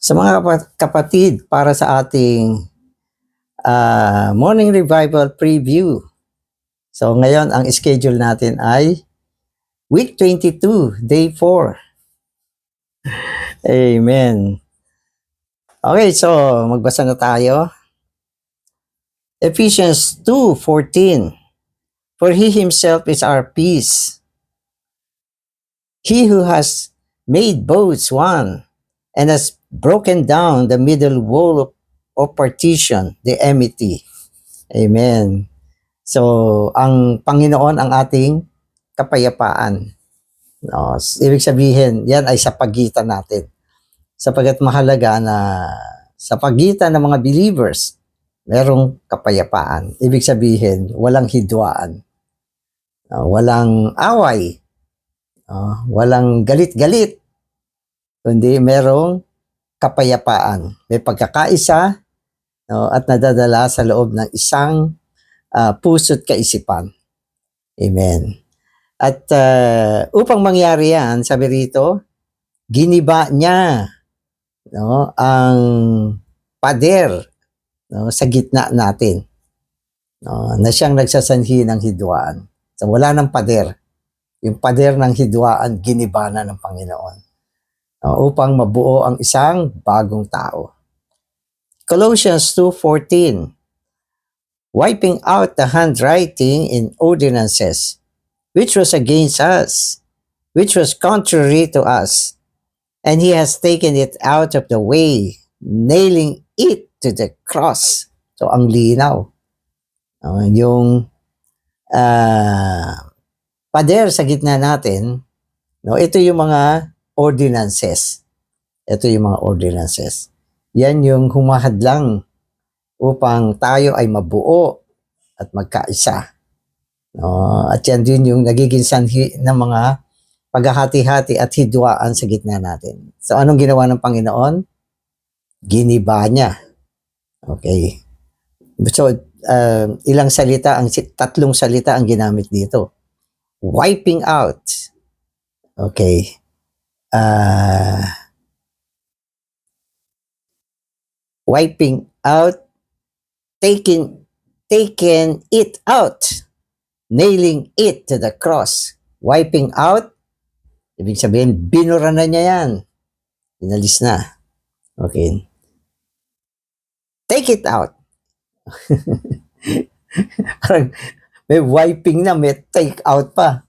Sa mga kapatid, para sa ating morning revival preview. So ngayon, ang schedule natin ay week 22, day 4. Amen. Okay, so magbasa na tayo. Ephesians 2:14. For he himself is our peace. He who has made both one and has broken down the middle wall of partition, the enmity. Amen. So, ang Panginoon ang ating kapayapaan. No, ibig sabihin, yan ay sa pagitan natin. Sapagat mahalaga na sa pagitan ng mga believers, merong kapayapaan. Ibig sabihin, walang hidwaan. Walang away. Walang galit-galit. Kundi merong kapayapaan. May pagkakaisa at nadadala sa loob ng isang puso't kaisipan. Amen. At upang mangyari yan, sabi rito, giniba niya ang pader sa gitna natin na siyang nagsasanhi ng hidwaan. So wala ng pader. Yung pader ng hidwaan, giniba na ng Panginoon upang mabuo ang isang bagong tao. Colossians 2:14, wiping out the handwriting in ordinances, which was against us, which was contrary to us, and he has taken it out of the way, nailing it to the cross. So, ang linaw. Yung pader sa gitna natin, ito yung mga ordinances. Ito yung mga ordinances. Yan yung humahadlang upang tayo ay mabuo at magkaisa. At yan din yung nagiging sanhi ng mga paghahati-hati at hidwaan sa gitna natin. So anong ginawa ng Panginoon? Giniba niya. Okay. So ilang salita, tatlong salita ang ginamit dito. Wiping out. Okay. Wiping out, taking it out, nailing it to the cross. Wiping out, ibig sabihin, binura na niya yan. Inalis na. Okay. Take it out. Parang may wiping na, may take out pa.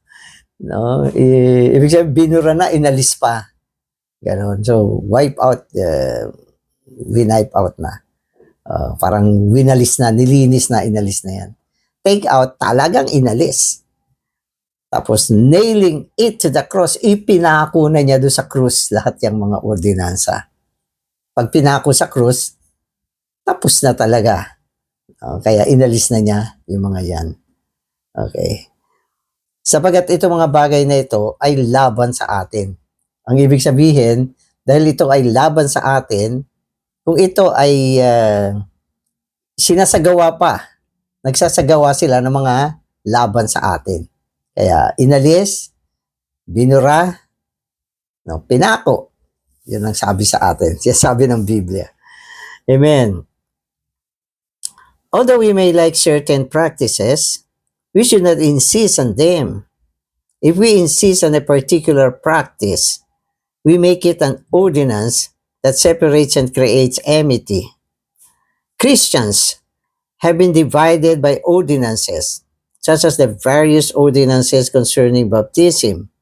Ibig sabihin, binura na, inalis pa. Ganon. So, wipe out, winipe out na. Parang winalis na, nilinis na, inalis na yan. Take out, talagang inalis. Tapos, nailing it to the cross, ipinako na niya doon sa krus lahat yung mga ordinansa. Pag pinako sa krus, tapos na talaga. Kaya inalis na niya yung mga yan. Okay. Sapagat itong mga bagay na ito ay laban sa atin. Ang ibig sabihin, dahil ito ay laban sa atin, kung ito ay sinasagawa pa, nagsasagawa sila ng mga laban sa atin. Kaya inalis, binura, pinako. Yun ang sabi sa atin. Siya sabi ng Biblia. Amen. Although we may like certain practices, we should not insist on them. If we insist on a particular practice, we make it an ordinance that separates and creates enmity. Christians have been divided by ordinances, such as the various ordinances concerning baptism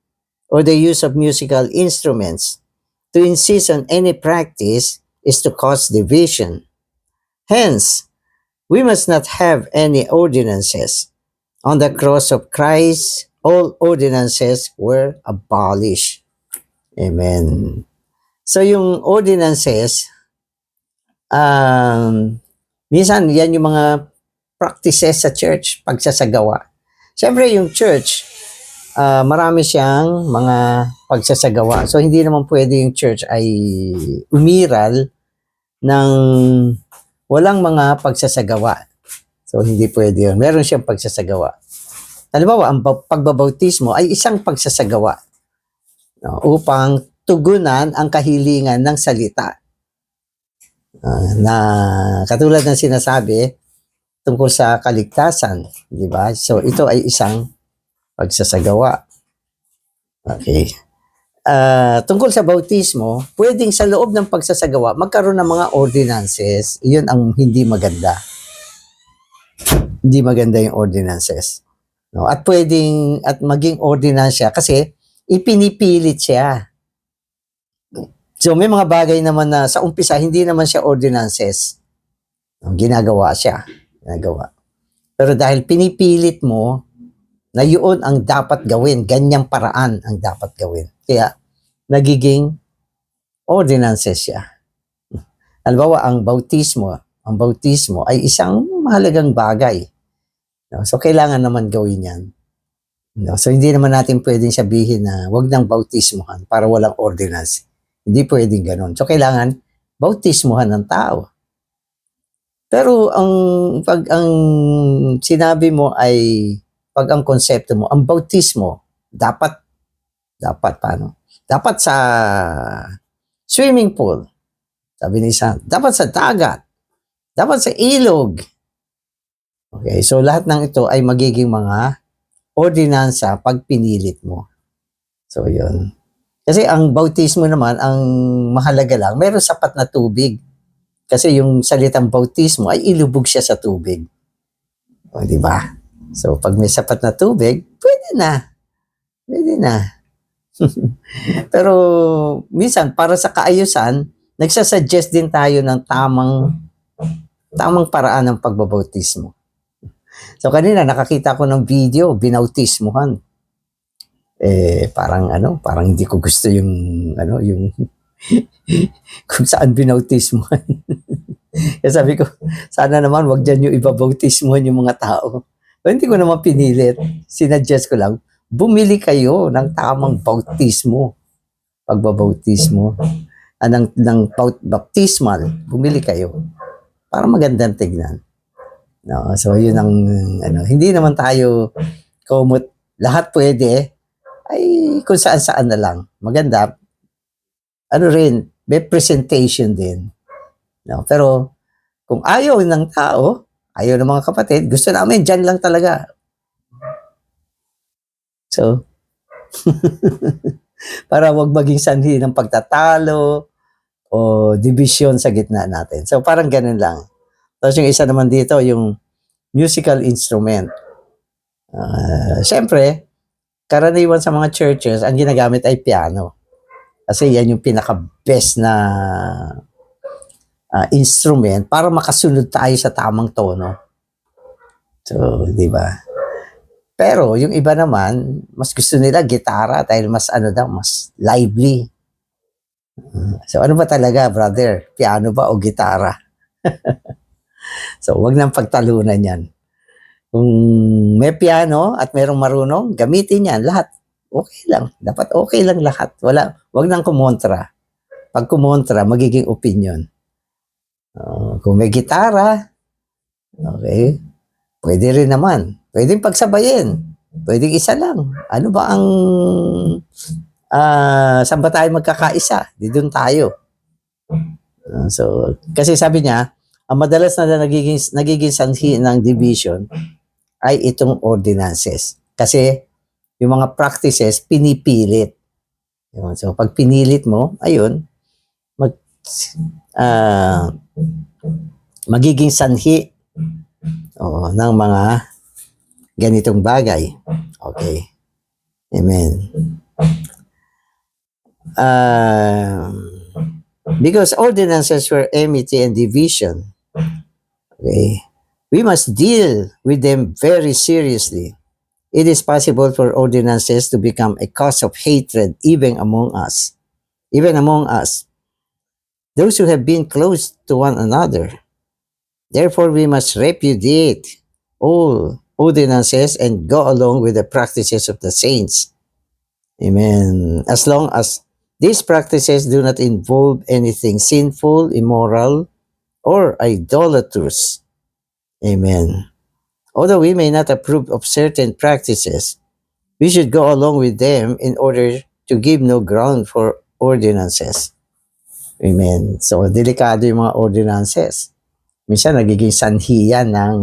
or the use of musical instruments. To insist on any practice is to cause division. Hence, we must not have any ordinances. On the cross of Christ, all ordinances were abolished. Amen. So yung ordinances, minsan yan yung mga practices sa church, pagsasagawa. Siyempre yung church, marami siyang mga pagsasagawa. So hindi naman pwede yung church ay umiral ng walang mga pagsasagawa. So hindi pwede yun. Meron siyang pagsasagawa. Halimbawa, ang pagbabautismo ay isang pagsasagawa upang tugunan ang kahilingan ng salita. Na katulad ng sinasabi tungkol sa kaligtasan, di ba? So ito ay isang pagsasagawa. Okay. Tungkol sa bautismo, pwedeng sa loob ng pagsasagawa magkaroon ng mga ordinances. Iyon ang hindi maganda. Hindi maganda yung ordinances. No? At pwedeng at maging ordinansya kasi ipinipilit siya. So may mga bagay naman na sa umpisa hindi naman siya ordinances. Ginagawa siya. Ginagawa. Pero dahil pinipilit mo na yun ang dapat gawin, ganyang paraan ang dapat gawin. Kaya nagiging ordinances siya. Halimbawa, ang bautismo ay isang mahalagang bagay. No? So kailangan naman gawin yan. No? So hindi naman natin pwedeng sabihin na wag nang bautismohan para walang ordinance. Hindi pwedeng ganun. So kailangan bautismohan ng tao. Pero pag ang sinabi mo ay, pag ang konsepto mo, ang bautismo, dapat paano? Dapat sa swimming pool, sabi ni Sam, dapat sa dagat, dapat sa ilog. Okay, so lahat ng ito ay magiging mga ordinansa pag pinilit mo. So yun. Kasi ang bautismo naman, ang mahalaga lang, meron sapat na tubig. Kasi yung salitang bautismo ay ilubog siya sa tubig. O, di ba? So, pag may sapat na tubig, pwede na. Pwede na. Pero, minsan, para sa kaayusan, nagsasuggest din tayo ng tamang paraan ng pagbabautismo. So, kanina, nakakita ko ng video, binautismuhan. Parang hindi ko gusto yung kung saan binautismuhan. Kaya sabi ko, sana naman wag dyan yung ibabautismuhan yung mga tao. Pero hindi ko naman pinilit. Sinuggest ko lang, bumili kayo ng tamang bautismo. Pagbabautismo. Ng baptismal, bumili kayo. Para magandang tignan. No, so yun ang, hindi naman tayo kumot, lahat pwede, ay kung saan-saan na lang. Maganda, may presentation din. No? Pero kung ayaw ng tao, ayaw ng mga kapatid, gusto namin, dyan lang talaga. So, para wag maging sanhi ng pagtatalo o division sa gitna natin. So, parang ganun lang. Tapos yung isa naman dito, yung musical instrument. Siyempre, karaniwan sa mga churches, ang ginagamit ay piano. Kasi yan yung pinaka-best na instrument para makasunod tayo sa tamang tono. So, di ba? Pero yung iba naman, mas gusto nila gitara dahil mas mas lively. So, ano ba talaga, brother? Piano ba o gitara? So, wag nang pagtalunan yan. Kung may piano at merong marunong, gamitin yan lahat. Okay lang. Dapat okay lang lahat. Wag nang kumontra. Pag kumontra, magiging opinion. Kung may gitara, okay, pwede rin naman. Pwedeng pagsabayin. Pwedeng isa lang. Ano ba ang saan ba tayo magkakaisa? Di doon tayo. So, kasi sabi niya, ang madalas na nagiging sanhi ng division ay itong ordinances. Kasi yung mga practices, pinipilit. So, pag pinilit mo, ayun, magiging sanhi ng mga ganitong bagay. Okay. Amen. Because ordinances were enmity and division, okay, we must deal with them very seriously. It is possible for ordinances to become a cause of hatred even among us. Those who have been close to one another. Therefore, we must repudiate all ordinances and go along with the practices of the saints. Amen. As long as these practices do not involve anything sinful, immoral, or idolatrous. Amen. Although we may not approve of certain practices, we should go along with them in order to give no ground for ordinances. Amen. So, delikado yung mga ordinances. Minsan, nagiging sanhi yan ng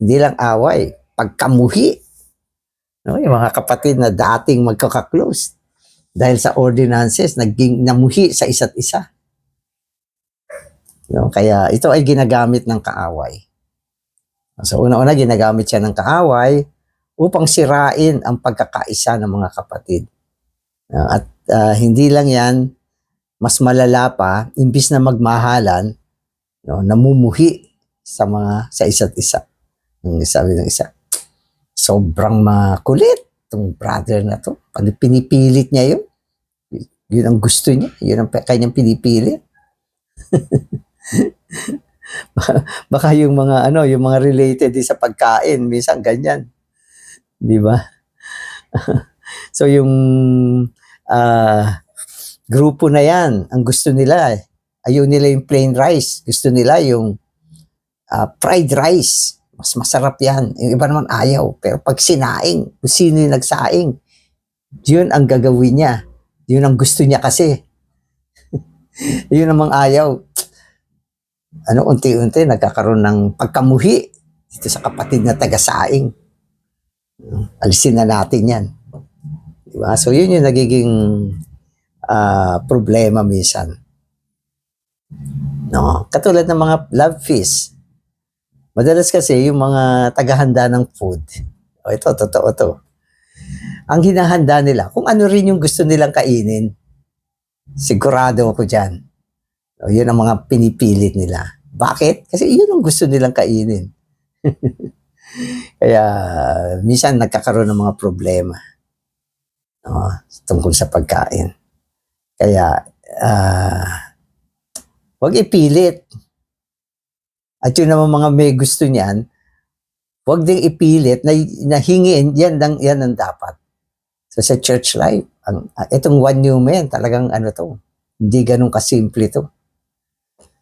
hindi lang away, pagkamuhi. No? Yung mga kapatid na dating magkaka-close dahil sa ordinances, naging namuhi sa isa't isa. No? Kaya ito ay ginagamit ng kaaway. So, una-una, ginagamit siya ng kaaway upang sirain ang pagkakaisa ng mga kapatid. At hindi lang yan, mas malala pa, imbis na magmahalan, no, namumuhi sa isa't isa. Sabi ng isa, sobrang makulit itong brother na to. Pag pinipilit niya yun ang gusto niya, yun ang kanyang pinipilit. Baka yung mga related sa pagkain, minsan ganyan. Di ba? So yung grupo na yan, ang gusto nila, ayaw nila yung plain rice. Gusto nila yung fried rice. Mas masarap yan. Yung iba naman ayaw. Pero pag sinaing, kung sino yung nagsaing, yun ang gagawin niya. Yun ang gusto niya kasi. Yun namang ayaw. Unti-unti nagkakaroon ng pagkamuhi dito sa kapatid na taga-saing. Alisin na natin yan. Diba? So yun yung nagiging problema minsan. No? Katulad ng mga love feast. Madalas kasi yung mga taghahanda ng food, ito, totoo to. Ang hinahanda nila, kung ano rin yung gusto nilang kainin, sigurado ako dyan. Yun ang mga pinipilit nila. Bakit? Kasi yun ang gusto nilang kainin. Kaya minsan nagkakaroon ng mga problema tungkol sa pagkain. Kaya huwag ipilit. At yun naman mga may gusto niyan, huwag ding ipilit na hingin, yan ang dapat. So sa church life, itong one new man, talagang hindi ganun kasimple to.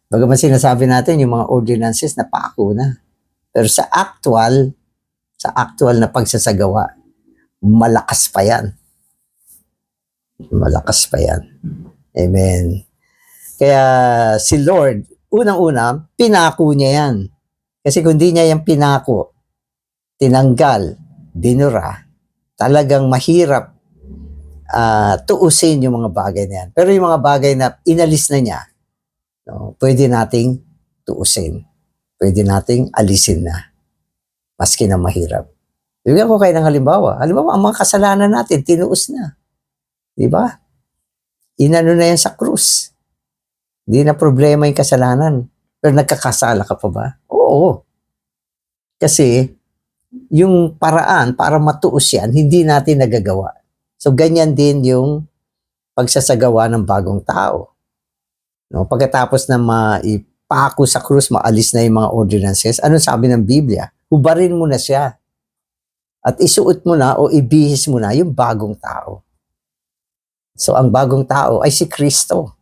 Bagaman sinasabi natin yung mga ordinances na paako na. Pero sa actual na pagsasagawa, malakas pa yan. Malakas pa yan. Amen. Kaya si Lord, unang-una, pinako niya yan. Kasi kung di niya yan pinako, tinanggal, binura, talagang mahirap tuusin yung mga bagay na yan. Pero yung mga bagay na inalis na niya, pwede nating tuusin. Pwede nating alisin na. Maski na mahirap. Bigyan ko kayo ng halimbawa. Halimbawa, ang mga kasalanan natin, tinuos na. Diba? Inano na yan sa krus. Hindi na problema yung kasalanan. Pero nagkakasala ka pa ba? Oo. Kasi, yung paraan para matuos yan, hindi natin nagagawa. So, ganyan din yung pagsasagawa ng bagong tao. No? Pagkatapos na maipako sa krus, maalis na yung mga ordinances, ano sabi ng Biblia? Hubarin mo na siya. At isuot mo na o ibihis mo na yung bagong tao. So, ang bagong tao ay si Kristo.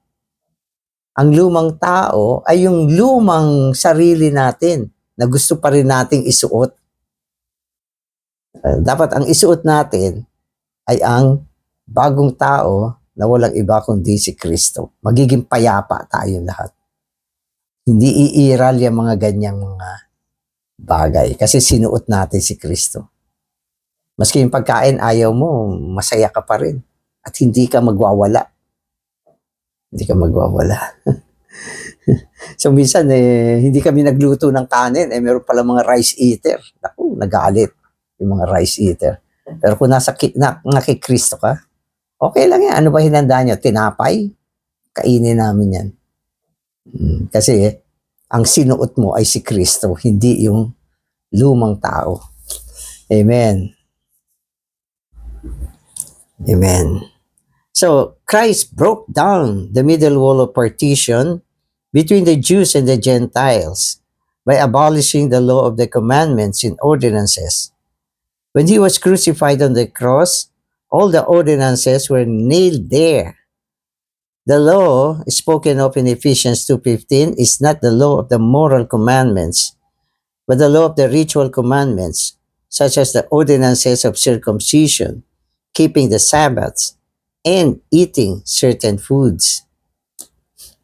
Ang lumang tao ay yung lumang sarili natin na gusto pa rin nating isuot. Dapat ang isuot natin ay ang bagong tao na walang iba kundi si Kristo. Magiging payapa tayo lahat. Hindi iiral yung mga ganyang mga bagay kasi sinuot natin si Kristo. Maski yung pagkain ayaw mo, masaya ka pa rin at hindi ka magwawala. Hindi ka magwawala. So minsan hindi kami nagluto ng kanin, meron pala mga rice eater. Naku, nagalit yung mga rice eater. Pero kung kay Kristo ka, okay lang yan. Ano ba hinanda nyo? Tinapay? Kainin namin yan. Kasi ang sinuot mo ay si Kristo, hindi yung lumang tao. Amen. Amen. So, Christ broke down the middle wall of partition between the Jews and the Gentiles by abolishing the law of the commandments and ordinances. When he was crucified on the cross, all the ordinances were nailed there. The law spoken of in Ephesians 2:15 is not the law of the moral commandments, but the law of the ritual commandments, such as the ordinances of circumcision, keeping the Sabbaths, and eating certain foods.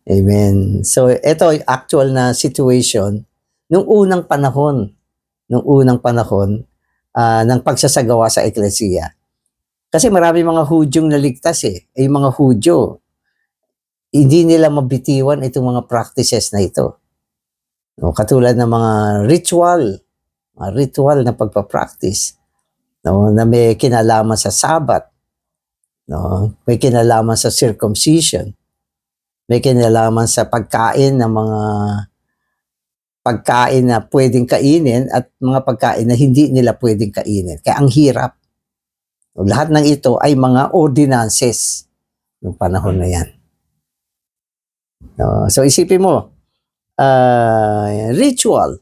Amen. So, ito ay actual na situation nung unang panahon, ng pagsasagawa sa eklesiya. Kasi marami mga Hudyong naligtas eh. Yung mga Hudyo, hindi nila mabitiwan itong mga practices na ito. No, katulad ng mga ritual na pagpa-practice, no, na may kinalaman sa Sabbath, no, may kinalaman sa circumcision, may kinalaman sa pagkain ng mga pagkain na pwedeng kainin at mga pagkain na hindi nila pwedeng kainin. Kaya ang hirap. Lahat ng ito ay mga ordinances ng panahon na yan. So isipin mo, ritual,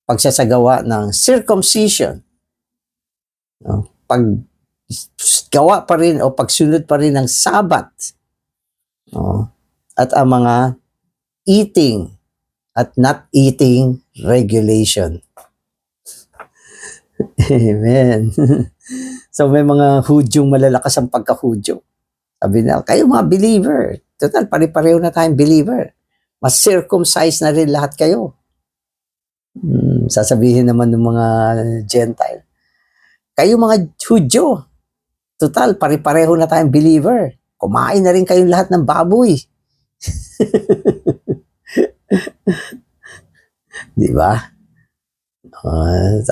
pagsasagawa ng circumcision, paggawa pa rin o pagsunod pa rin ng Sabbath, at ang mga eating at not eating regulation. Amen. So may mga Hudyong malalakas ang pagka-Hudyo. Sabi na, kayo mga believer, total, pare-pareho na tayong believer. Mas circumcised na rin lahat kayo. Sasabihin naman ng mga Gentile, kayo mga Hudyo, total, pare-pareho na tayong believer. Kumain na rin kayong lahat ng baboy. Di ba?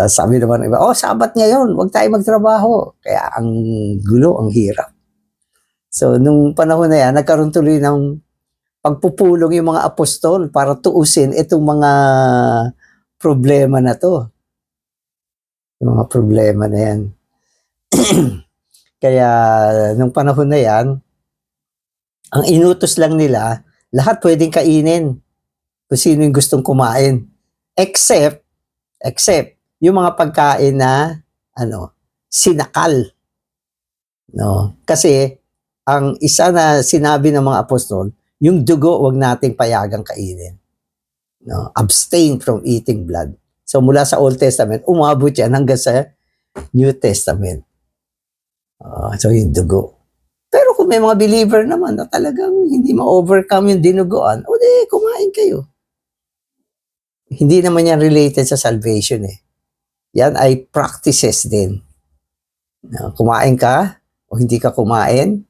Sabi naman iba, Sabat ngayon, huwag tayo magtrabaho. Kaya ang gulo, ang hirap. So, nung panahon na yan, nagkaroon tuloy ng pagpupulong yung mga apostol para tuusin itong mga problema na to. Yung mga problema na yan. Kaya, nung panahon na yan, ang inutos lang nila, lahat pwedeng kainin kung sino yung gustong kumain. Except yung mga pagkain na sinakal. No? Kasi ang isa na sinabi ng mga apostol, yung dugo wag nating payagang kainin. No? Abstain from eating blood. So mula sa Old Testament, umabot yan hanggang sa New Testament. So yung dugo. Pero kung may mga believer naman na talagang hindi ma-overcome yung dinuguan, kumain kayo. Hindi naman yan related sa salvation eh. Yan ay practices din. Kumain ka o hindi ka kumain,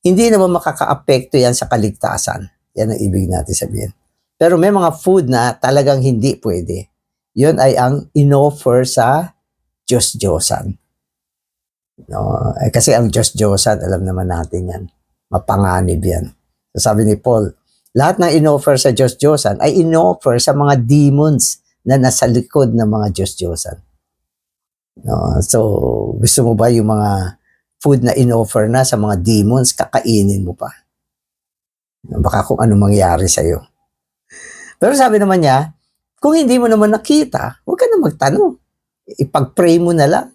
hindi naman makaka-apekto yan sa kaligtasan. Yan ang ibig natin sabihin. Pero may mga food na talagang hindi pwede. Yun ay ang inoffer sa Diyos-Diyosan. Kasi ang Diyos-Diyosan, alam naman natin yan. Mapanganib yan. So sabi ni Paul, lahat ng inoffer sa Diyos-Diyosan ay inoffer sa mga demons na nasa likod ng mga Diyos-Diyosan. So, gusto mo ba yung mga food na inoffer na sa mga demons, kakainin mo pa? Baka kung ano mangyari sa'yo. Pero sabi naman niya, kung hindi mo naman nakita, huwag ka na magtanong. Ipag-pray mo na lang.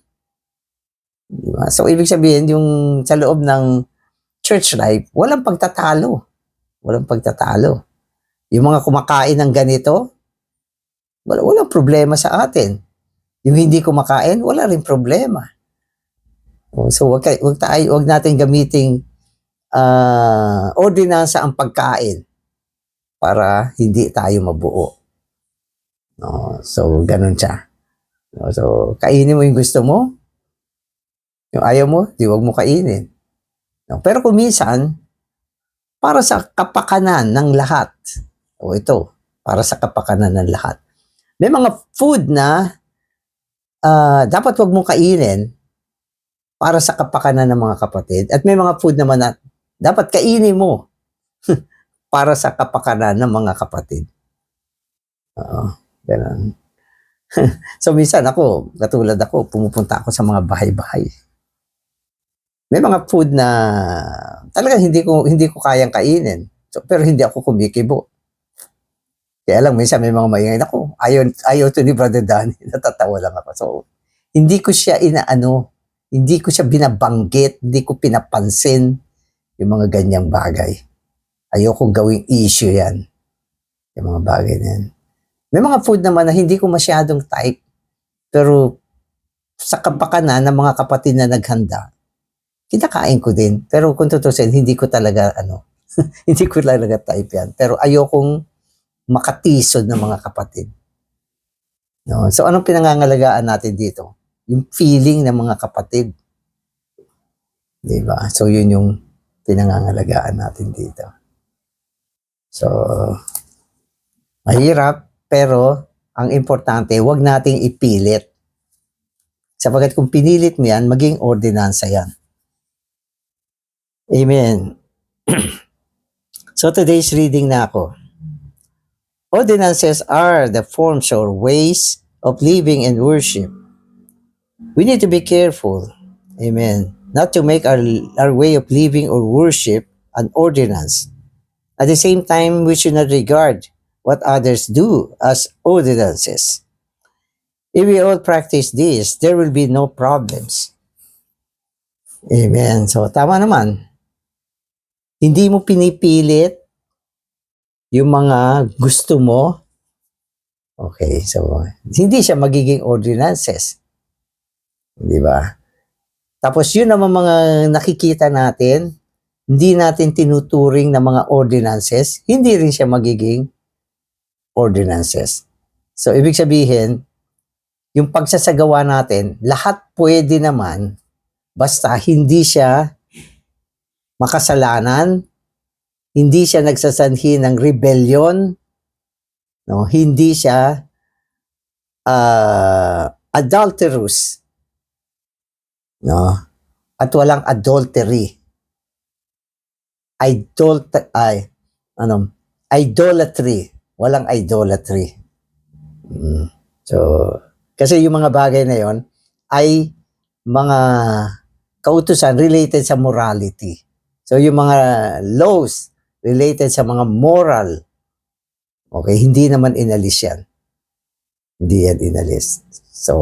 Diba? So, ibig sabihin, yung sa loob ng church life, walang pagtatalo. Walang pagtatalo. Yung mga kumakain ng ganito, walang problema sa atin. Yung hindi kumakain, wala rin problema. So wag natin gamiting ordinansa ang pagkain para hindi tayo mabuo. So ganun siya. So kainin mo yung gusto mo. Yung ayaw mo, di wag mo kainin. Pero kung minsan, para sa kapakanan ng lahat. Ito, para sa kapakanan ng lahat. May mga food na dapat wag mong kainin para sa kapakanan ng mga kapatid. At may mga food naman na dapat kainin mo para sa kapakanan ng mga kapatid. Ganun. So minsan katulad ako, pumupunta ako sa mga bahay-bahay. May mga food na talagang hindi ko kayang kainin. So, pero hindi ako kumikibo. Kaya lang, minsan may mga maingay ako. Ayaw to ni Brother Danny. Natatawa lang ako. So, hindi ko siya hindi ko siya binabanggit, hindi ko pinapansin yung mga ganyang bagay. Ayaw kong gawing issue yan. Yung mga bagay na yan. May mga food naman na hindi ko masyadong type. Pero sa kapakanan ng mga kapatid na naghanda, kinakain ko din. Pero kung tutusin, hindi ko talaga, hindi ko talaga type yan. Pero ayokong makatisod ng mga kapatid. No? So, anong pinangangalagaan natin dito? Yung feeling ng mga kapatid. Diba? So, yun yung pinangangalagaan natin dito. So, mahirap, pero ang importante, huwag nating ipilit. Sapagkat kung pinilit mo yan, maging ordinansa yan. Amen. So today's reading na ako. Ordinances are the forms or ways of living and worship. We need to be careful, amen, not to make our way of living or worship an ordinance. At the same time, we should not regard what others do as ordinances. If we all practice this, there will be no problems. Amen. So, tama naman. Hindi mo pinipilit yung mga gusto mo. Okay, so, hindi siya magiging ordinances. Di ba? Tapos, yun naman mga nakikita natin, hindi natin tinuturing na mga ordinances, hindi rin siya magiging ordinances. So, ibig sabihin, yung pagsasagawa natin, lahat pwede naman, basta hindi siya makasalanan, hindi siya nagsasanhi ng rebellion, no? Hindi siya adulterous, no? At walang adultery. Idolatry. Walang idolatry. So, kasi yung mga bagay na yon ay mga kautusan related sa morality. So, yung mga laws related sa mga moral, okay, hindi naman inalis yan. Hindi yan inalis. So,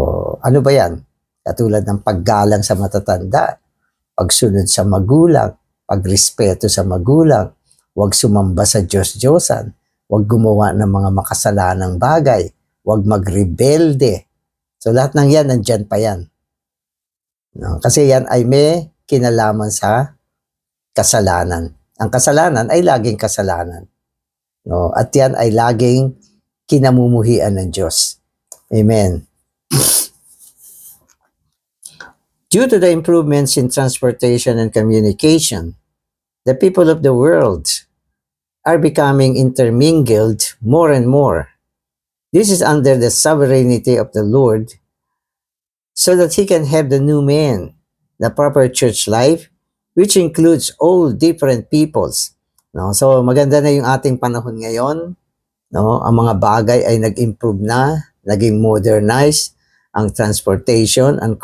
ano ba yan? Katulad ng paggalang sa matatanda, pagsunod sa magulang, pagrespeto sa magulang, huwag sumamba sa Diyos-Diyosan, huwag gumawa ng mga makasalanang bagay, huwag magrebelde. So, lahat ng yan, nandyan pa yan. No? Kasi yan ay may kinalaman sa kasalanan. Ang kasalanan ay laging kasalanan. No? At yan ay laging kinamumuhian ng Diyos. Amen. Due to the improvements in transportation and communication, the people of the world are becoming intermingled more and more. This is under the sovereignty of the Lord, so that He can have the new man, the proper church life, which includes all different peoples. No? So maganda na yung ating panahon ngayon. No? Ang mga bagay ay nag-improve na, naging modernized, ang transportation, ang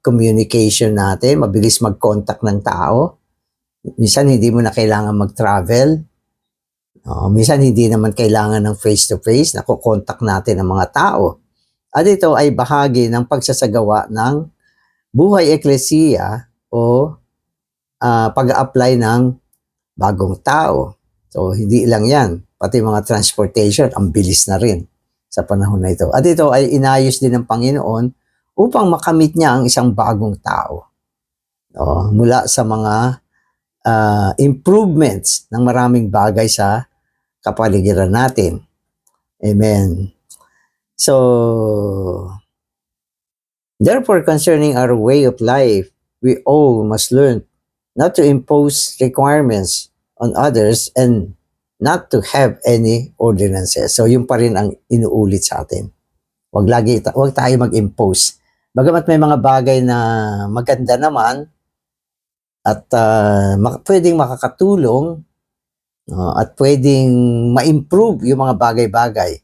communication natin, mabilis mag-contact ng tao. Minsan hindi mo na kailangan mag-travel. No? Minsan hindi naman kailangan ng face-to-face, nakukontak natin ang mga tao. At ito ay bahagi ng pagsasagawa ng buhay eklesiya o pag-apply ng bagong tao. So, hindi lang yan. Pati mga transportation, ang bilis na rin sa panahon na ito. At ito ay inayos din ng Panginoon upang makamit niya ang isang bagong tao. Mula sa mga improvements ng maraming bagay sa kapaligiran natin. Amen. So, therefore, concerning our way of life, we all must learn not to impose requirements on others and not to have any ordinances. So, yun pa rin ang inuulit sa atin. Huwag tayo mag-impose. Bagamat may mga bagay na maganda naman at pwedeng makakatulong at pwedeng ma-improve yung mga bagay-bagay.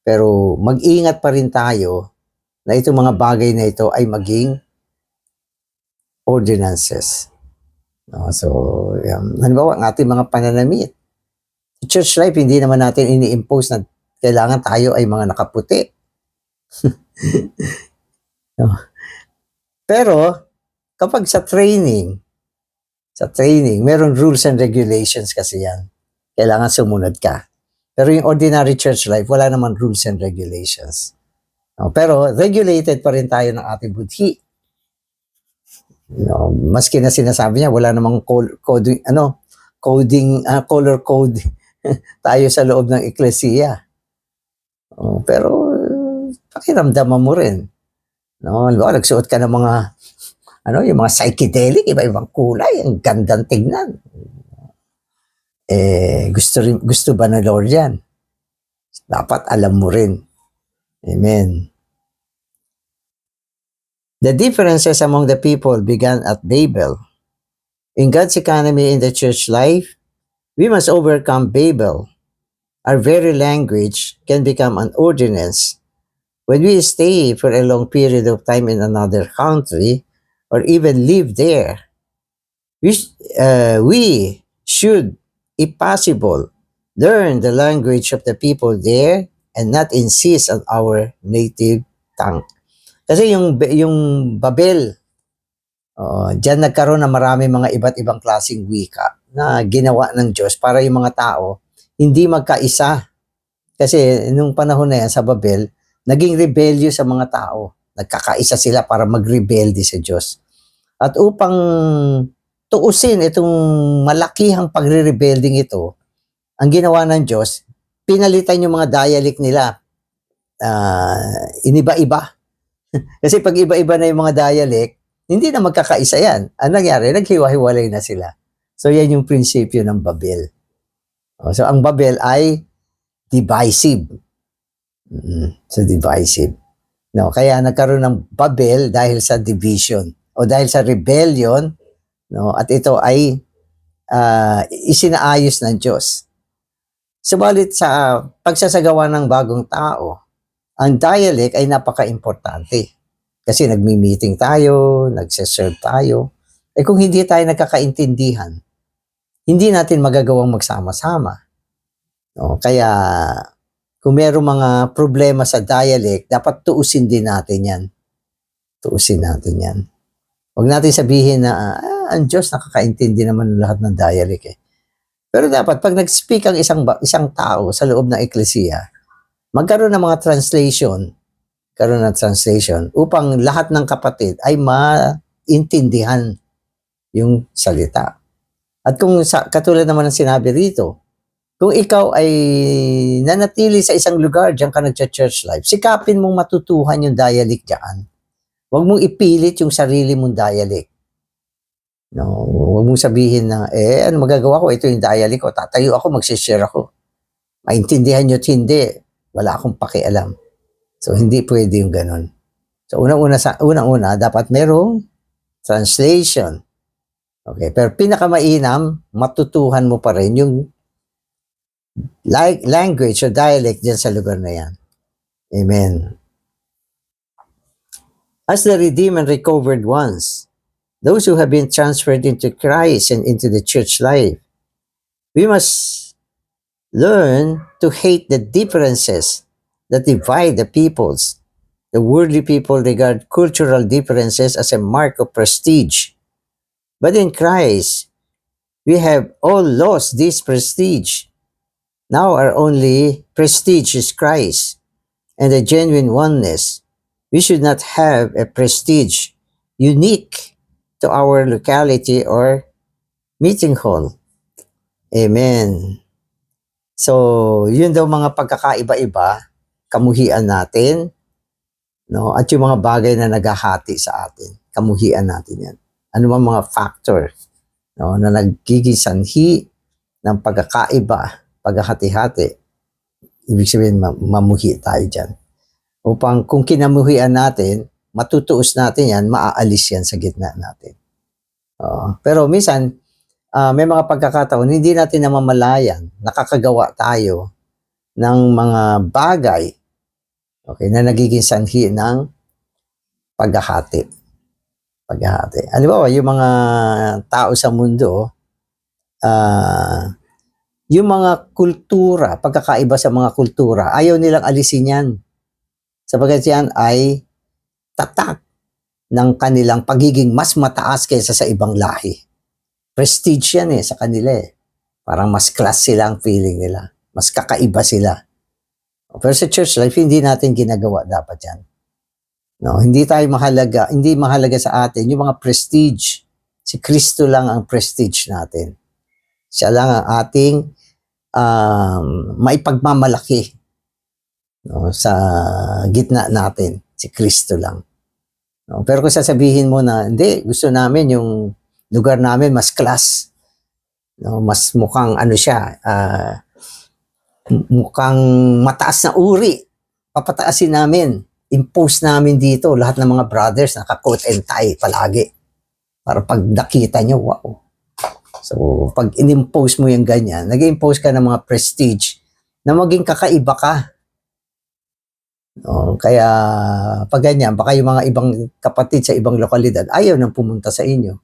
Pero mag-ingat pa rin tayo na itong mga bagay na ito ay maging ordinances. So, halimbawa, ang ating mga pananamit. Church life, hindi naman natin ini-impose na kailangan tayo ay mga nakaputi. Pero, kapag sa training, meron rules and regulations kasi yan. Kailangan sumunod ka. Pero yung ordinary church life, wala naman rules and regulations. Pero regulated pa rin tayo ng ating budhi. Maski na sinasabi niya, wala namang coding, color code tayo sa loob ng eklesiya. Pero, pakiramdaman mo rin. Nagsuot ka ng mga, yung mga psychedelic, iba-ibang kulay, ang gandang tignan. Gusto ba ng Lord yan? Dapat alam mo rin. Amen. The differences among the people began at Babel. In God's economy in the church life, we must overcome Babel. Our very language can become an ordinance. When we stay for a long period of time in another country, or even live there, we should, if possible, learn the language of the people there and not insist on our native tongue. Kasi yung Babel, diyan nagkaroon ng marami mga iba't ibang klaseng wika na ginawa ng Diyos para yung mga tao hindi magkaisa. Kasi nung panahon na yan sa Babel, naging rebellious sa mga tao. Nagkakaisa sila para magrebelde sa Diyos. At upang tuusin itong malakihang pagre-rebelding ito, ang ginawa ng Diyos, pinalitan yung mga dialect nila. Iniba-iba. Kasi pag iba-iba na yung mga dialect, hindi na magkakaisa yan. Ang nangyari, naghiwa-hiwalay na sila. So yan yung prinsipyo ng Babel. So ang Babel ay divisive. So divisive. Kaya nagkaroon ng Babel dahil sa division o dahil sa rebellion, at ito ay isinaayos ng Diyos. Subalit sa pagsasagawa ng bagong tao, ang dialect ay napaka-importante. Kasi nagmi-meeting tayo, nagse-serve tayo. Kung hindi tayo nagkakaintindihan, hindi natin magagawang magsama-sama. Kaya kung mayroong mga problema sa dialect, dapat tuusin din natin yan. Tuusin natin yan. Huwag natin sabihin na, ang Diyos nakakaintindi naman lahat ng dialect . Pero dapat, pag nag-speak ang isang tao sa loob ng eklesiya, magkaroon ng mga translation, upang lahat ng kapatid ay maintindihan yung salita. At kung katulad naman ng sinabi rito, kung ikaw ay nanatili sa isang lugar, diyan ka nagcha-church life, sikapin mong matutuhan yung dialect diyan. Huwag mong ipilit yung sarili mong dialect. Huwag mong sabihin na, ano magagawa ko? Ito yung dialect ko. Tatayo ako, magsishare ako. Maintindihan nyo at hindi. Wala akong pakialam. So, hindi pwede yung ganun. So, unang-una, dapat merong translation. Okay, pero pinakamainam, matutuhan mo pa rin yung language or dialect dyan sa lugar na yan. Amen. As the redeemed and recovered ones, those who have been transferred into Christ and into the church life, we must learn to hate the differences that divide the peoples. The worldly people regard cultural differences as a mark of prestige. But in Christ, we have all lost this prestige. Now our only prestige is Christ and the genuine oneness. We should not have a prestige unique to our locality or meeting hall. Amen. So, yun daw mga pagkakaiba-iba, kamuhian natin, at yung mga bagay na naghahati sa atin, kamuhian natin yan. Ano man mga factor na nagiging sanhi ng pagkakaiba, paghahati-hati, ibig sabihin mamuhi tayo dyan. Upang kung kinamuhian natin, matutuos natin yan, maaalis yan sa gitna natin. Pero minsan, may mga pagkakataon, hindi natin namamalayan, nakakagawa tayo ng mga bagay na nagiging sanhi ng paghahati. Halimbawa, yung mga tao sa mundo, yung mga kultura, pagkakaiba sa mga kultura, ayaw nilang alisin yan. Sapagkat yan ay tatak ng kanilang pagiging mas mataas kaysa sa ibang lahi. Prestige yan sa kanila . Parang mas class sila ang feeling nila. Mas kakaiba sila. Pero sa church life, hindi natin ginagawa dapat yan. No, hindi mahalaga sa atin yung mga prestige. Si Kristo lang ang prestige natin. Siya lang ang ating maipagmamalaki, no, sa gitna natin. Si Kristo lang. No, pero kung sasabihin mo na, hindi, gusto namin yung lugar namin mas class. No, mas mukhang ano siya, mukhang mataas na uri. Papataasin namin. Impose namin dito lahat ng mga brothers naka-coat and tie palagi. Para pag nakita nyo, wow. So, pag in-impose mo yung ganyan, nag-impose ka ng mga prestige na maging kakaiba ka. No, kaya pag ganyan, baka yung mga ibang kapatid sa ibang lokalidad ayaw nang pumunta sa inyo.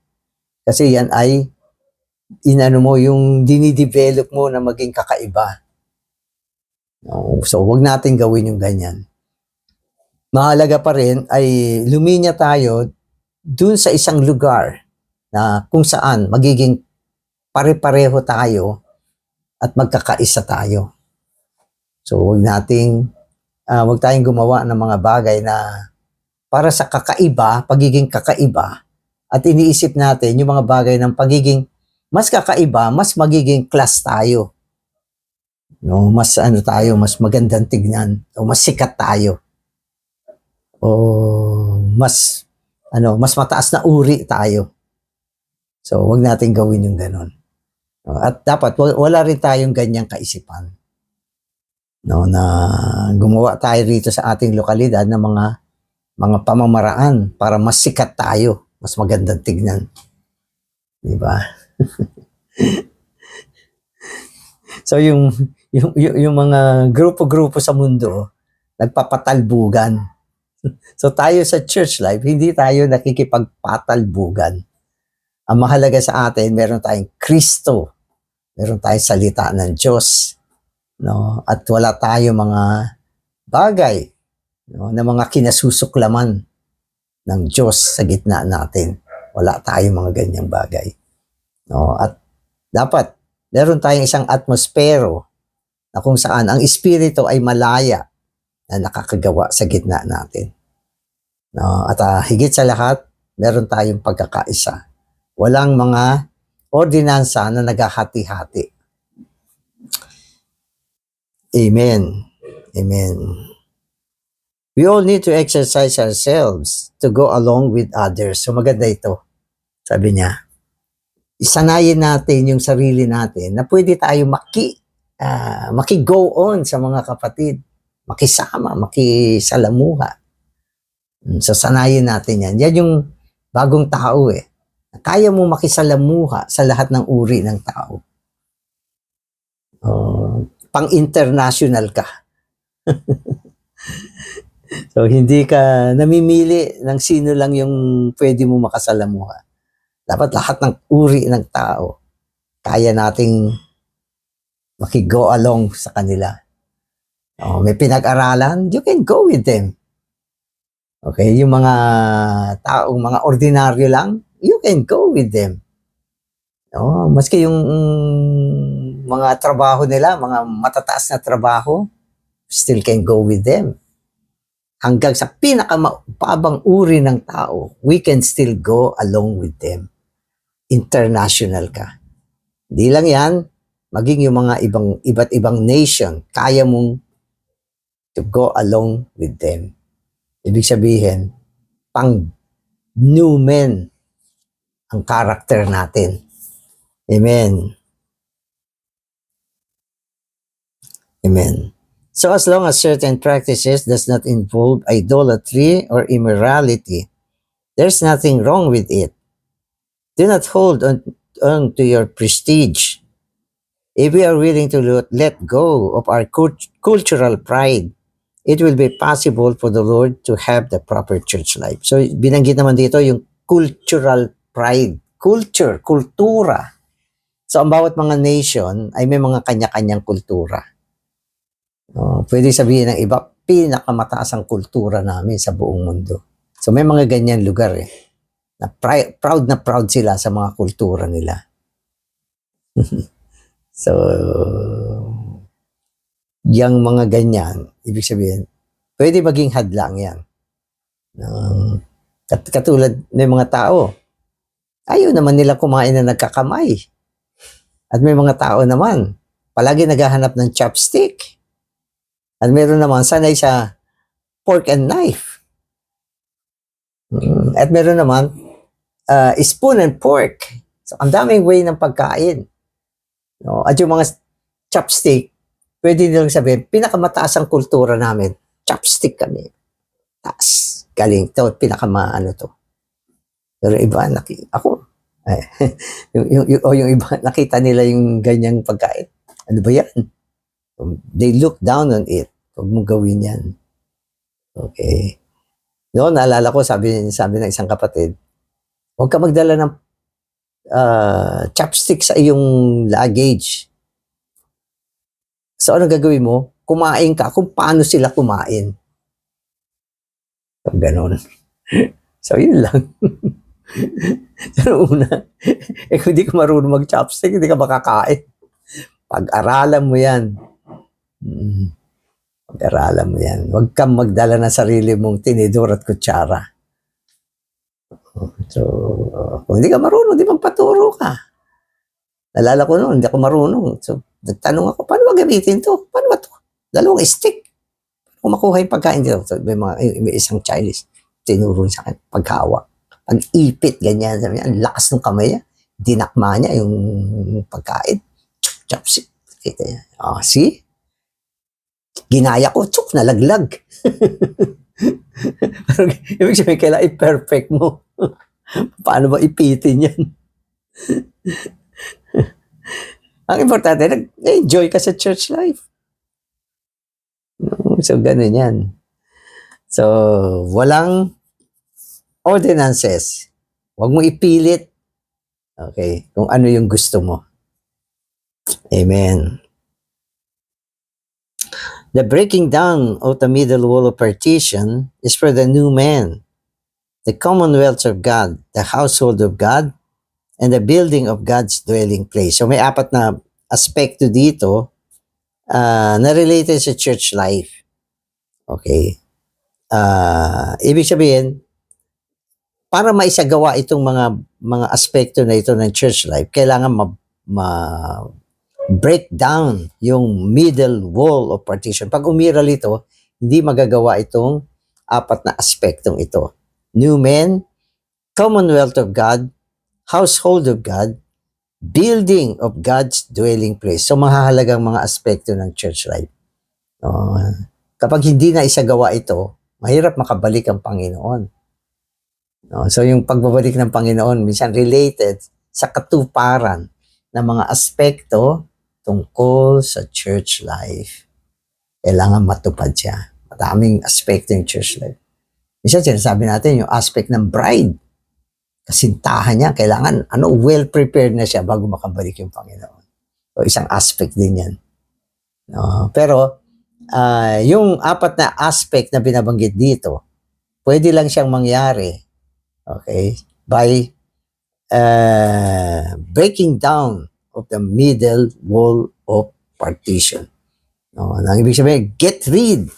Kasi yan ay inano mo yung dinidevelop mo na maging kakaiba. No, so, wag natin gawin yung ganyan. Mahalaga pa rin ay luminya tayo dun sa isang lugar na kung saan magiging pare-pareho tayo at magkakaisa tayo. So, wag tayong gumawa ng mga bagay na para sa kakaiba, pagiging kakaiba, at iniisip natin yung mga bagay ng pagiging mas kakaiba, mas magiging class tayo. No, mas ano tayo, mas magandang tignan, o mas sikat tayo. O mas mas mataas na uri tayo. So, wag natin gawin yung ganon. At dapat wala rin tayong ganyang kaisipan. No, na gumawa tayo rito sa ating lokalidad ng mga pamamaraan para mas sikat tayo, mas magandang tignan. Di ba? So yung mga grupo-grupo sa mundo nagpapatalbugan. So tayo sa church life, hindi tayo nakikipagpatalbugan. Ang mahalaga sa atin, meron tayong Kristo, meron tayong salita ng Diyos, no? At wala tayong mga bagay, no, na mga kinasusuklaman ng Diyos sa gitna natin. Wala tayong mga ganyang bagay. No? At dapat meron tayong isang atmospero na kung saan ang espiritu ay malaya na nakakagawa sa gitna natin. No? At higit sa lahat, meron tayong pagkakaisa. Walang mga ordinansa na naghahati-hati. Amen. Amen. We all need to exercise ourselves to go along with others. So maganda ito. Sabi niya, isanayin natin yung sarili natin na pwede tayo maki-go on sa mga kapatid, makisama, makisalamuha. So sanayin natin yan. Yan yung bagong tao eh. Kaya mo makisalamuha sa lahat ng uri ng tao. Pang-international ka. So, hindi ka namimili ng sino lang yung pwede mo makasalamuha. Dapat lahat ng uri ng tao, kaya nating maki-go along sa kanila. May pinag-aralan, you can go with them. Okay, yung mga taong, mga ordinaryo lang, you can go with them. Maski yung mga trabaho nila, mga matataas na trabaho, still can go with them. Hanggang sa pinakamababang uri ng tao, we can still go along with them. International ka. Hindi lang yan, maging yung mga iba't ibang nation, kaya mong to go along with them. Ibig sabihin, pang new men ang character natin. Amen. Amen. So as long as certain practices does not involve idolatry or immorality, there's nothing wrong with it. Do not hold on to your prestige. If we are willing to let go of our cultural pride, it will be possible for the Lord to have the proper church life. So binanggit naman dito yung cultural pride. Kultura. So ang bawat mga nation ay may mga kanya-kanyang kultura. Pwede sabihin ng iba, pinakamataas ang kultura namin sa buong mundo. So may mga ganyan lugar eh. Na proud sila sa mga kultura nila. So, yung mga ganyan, ibig sabihin, pwede maging hadlang yan. Katulad ng mga tao, ayaw naman nila kumain na nagkakamay. At may mga tao naman, palagi naghahanap ng chopstick. At meron naman sanay sa fork and knife. At meron naman spoon and fork. So, ang daming way ng pagkain. No? At yung mga chopstick, pwede nilang sabihin, pinakamataas ang kultura namin. Chopstick kami. Taas. Galing. Ito, pinakamaano to. Pero iba, ako, yung iba, nakita nila yung ganyang pagkain. Ano ba yan? They look down on it. Huwag mong gawin yan. Okay. Noon, naalala ko, sabi ng isang kapatid, huwag ka magdala ng chopstick sa iyong luggage. So, ano gagawin mo? Kumain ka kung paano sila kumain. So, ganon. So, yun lang. Pero una, kung hindi ka marunong mag-chopstick, hindi ka makakain. Pag-aralan mo yan. Pag-aralan mo yan. Huwag kang magdala ng sarili mong tinidor at kutsara. So, kung hindi ka marunong, di magpaturo ka. Nalala ko noon, hindi ako marunong. So, nagtanong ako, paano ba gamitin to? Paano ba to? Dalawang stick. Kung makuha yung pagkain dito. So, may isang Chinese, tinuro sa akin, paghawak. Pag-ipit, ganyan. Sabi niya, ang lakas ng kamay niya. Dinakma niya yung pagkain. Chopstick. Kita niya. See? Ginaya ko, nalaglag. Ibig sabihin, kailangan i-perfect mo. Paano ba ipitin yan? Ang importante, nag-enjoy ka sa church life. So, ganun yan. So, walang ordinances. Huwag mo ipilit. Okay, kung ano yung gusto mo. Amen. The breaking down of the middle wall of partition is for the new man, the commonwealth of God, the household of God, and the building of God's dwelling place. So may apat na aspekto dito na related sa church life. Okay. Ibig sabihin, para maisagawa itong mga aspekto na ito ng church life, kailangan break down yung middle wall of partition. Pag umiral ito, hindi magagawa itong apat na aspektong ito. New man, commonwealth of God, household of God, building of God's dwelling place. So, mahahalagang mga aspekto ng church life. Kapag hindi na isagawa ito, mahirap makabalik ang Panginoon. So, yung pagbabalik ng Panginoon, minsan related sa katuparan ng mga aspekto tungkol sa church life. Kailangan matupad siya. Maraming aspekto ng church life. Minsan, sinasabi natin yung aspect ng bride. Kasintahan niya, kailangan well-prepared na siya bago makabalik yung Panginoon. So, isang aspect din yan. Pero, yung apat na aspect na binabanggit dito, pwede lang siyang mangyari, okay, by breaking down of the middle wall of partition. Ang ibig sabihin, get rid.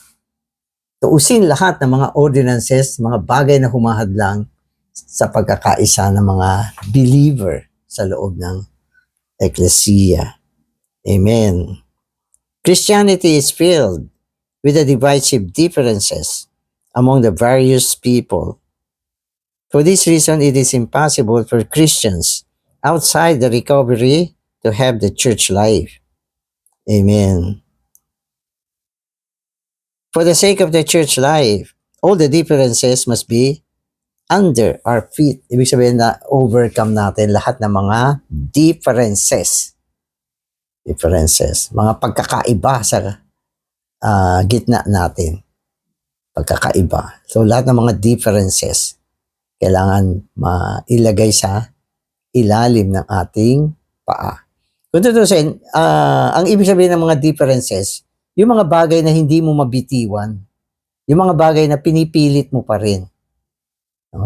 Tuusin lahat ng mga ordinances, mga bagay na humahadlang sa pagkakaisa ng mga believer sa loob ng eklesiya. Amen. Christianity is filled with the divisive differences among the various people. For this reason, it is impossible for Christians outside the recovery to have the church life. Amen. For the sake of the church life, all the differences must be under our feet. Ibig sabihin na overcome natin lahat ng mga differences. Mga pagkakaiba sa gitna natin. Pagkakaiba. So lahat ng mga differences kailangan mailagay sa ilalim ng ating paa. Kung tutusin, ang ibig sabihin ng mga differences, yung mga bagay na hindi mo mabitiwan, yung mga bagay na pinipilit mo pa rin.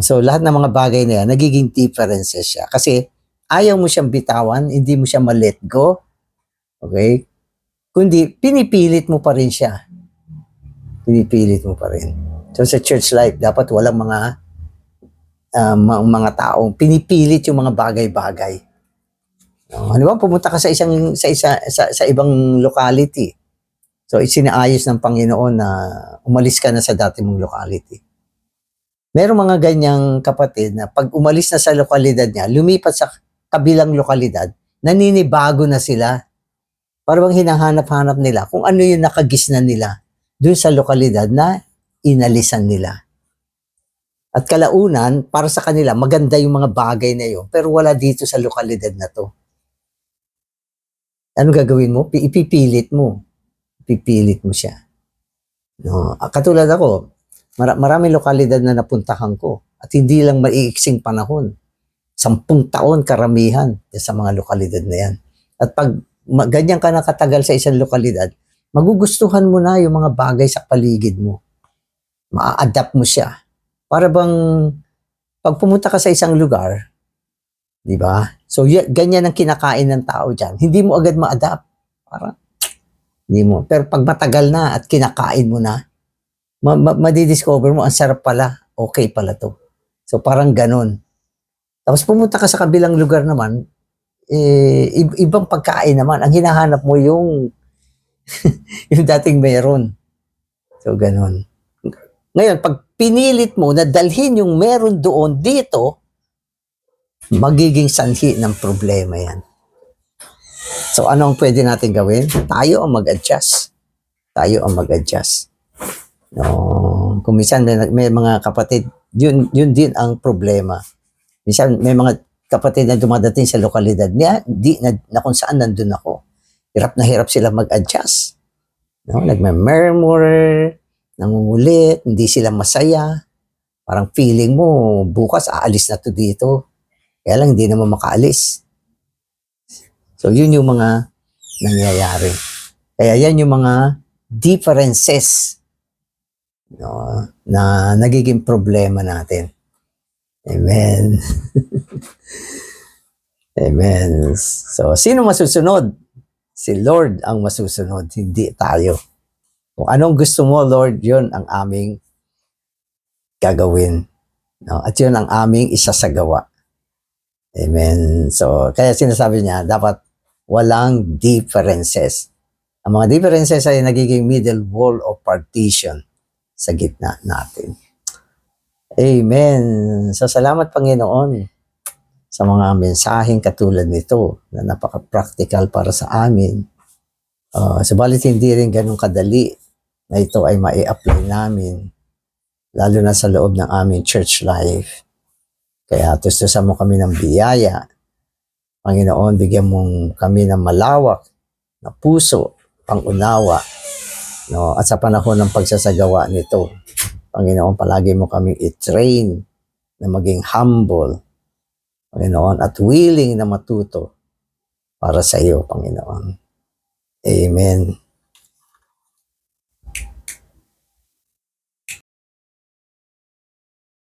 So, lahat ng mga bagay na yan, nagiging differences siya. Kasi, ayaw mo siyang bitawan, hindi mo siya ma-let go. Okay? Kundi, pinipilit mo pa rin siya. Pinipilit mo pa rin. So sa church life, dapat walang mga taong pinipilit yung mga bagay-bagay. Ano ba, pumunta ka sa ibang locality. So isinaayos ng Panginoon na umalis ka na sa dati mong locality. Merong mga ganyang kapatid na pag umalis na sa lokalidad niya, lumipat sa kabilang lokalidad, naninibago na sila. Parang hinahanap-hanap nila kung ano yung nakagisnan nila dun sa lokalidad na inalisan nila. At kalaunan, para sa kanila, maganda yung mga bagay na yun, pero wala dito sa lokalidad na to. Ano gagawin mo? Ipipilit mo. Ipipilit mo siya. No? Katulad ako, maraming lokalidad na napuntahan ko at hindi lang maiiksing panahon. 10 taon karamihan sa mga lokalidad na yan. At pag ganyan ka nakatagal sa isang lokalidad, magugustuhan mo na yung mga bagay sa paligid mo. Ma-adapt mo siya. Para bang pag pumunta ka sa isang lugar, di ba? So ganyan ang kinakain ng tao dyan. Hindi mo agad ma-adapt. Parang hindi mo. Pero pag matagal na at kinakain mo na, madidiscover mo, ang sarap pala. Okay pala to. So parang ganun. Tapos pumunta ka sa kabilang lugar naman, ibang pagkain naman. Ang hinahanap mo yung yung dating meron. So ganun. Ngayon, pag pinilit mo na dalhin yung meron doon dito, magiging sanhi ng problema yan. So ano ang pwede natin gawin? Tayo ang mag-adjust. Tayo ang mag-adjust. No, kung minsan may mga kapatid, yun din ang problema. Minsan may mga kapatid na dumadating sa lokalidad niya, na kung saan nandun ako. Hirap na hirap sila mag-adjust. No, nagme-murmur, nangungulit, hindi sila masaya. Parang feeling mo, bukas aalis na to dito. Kaya lang hindi naman makaalis. So yun yung mga nangyayari. Kaya yan yung mga differences, no, na nagiging problema natin. Amen. Amen. So, sino masusunod? Si Lord ang masusunod, hindi tayo. Kung anong gusto mo, Lord, yun ang aming gagawin. No? At yun ang aming isasagawa. Amen. So, kaya sinasabi niya, dapat walang differences. Ang mga differences ay nagiging middle wall of partition sa gitna natin. Amen. So, salamat Panginoon sa mga mensaheng katulad nito na napaka-practical para sa amin. Subalit hindi rin ganun kadali na ito ay mai-apply namin, lalo na sa loob ng aming church life. Kaya tustusan mo kami ng biyaya. Panginoon, bigyan mo kami ng malawak na puso, pangunawa, no? At sa panahon ng pagsasagawa nito, Panginoon, palagi mo kami i-train na maging humble, Panginoon, at willing na matuto para sa iyo, Panginoon. Amen.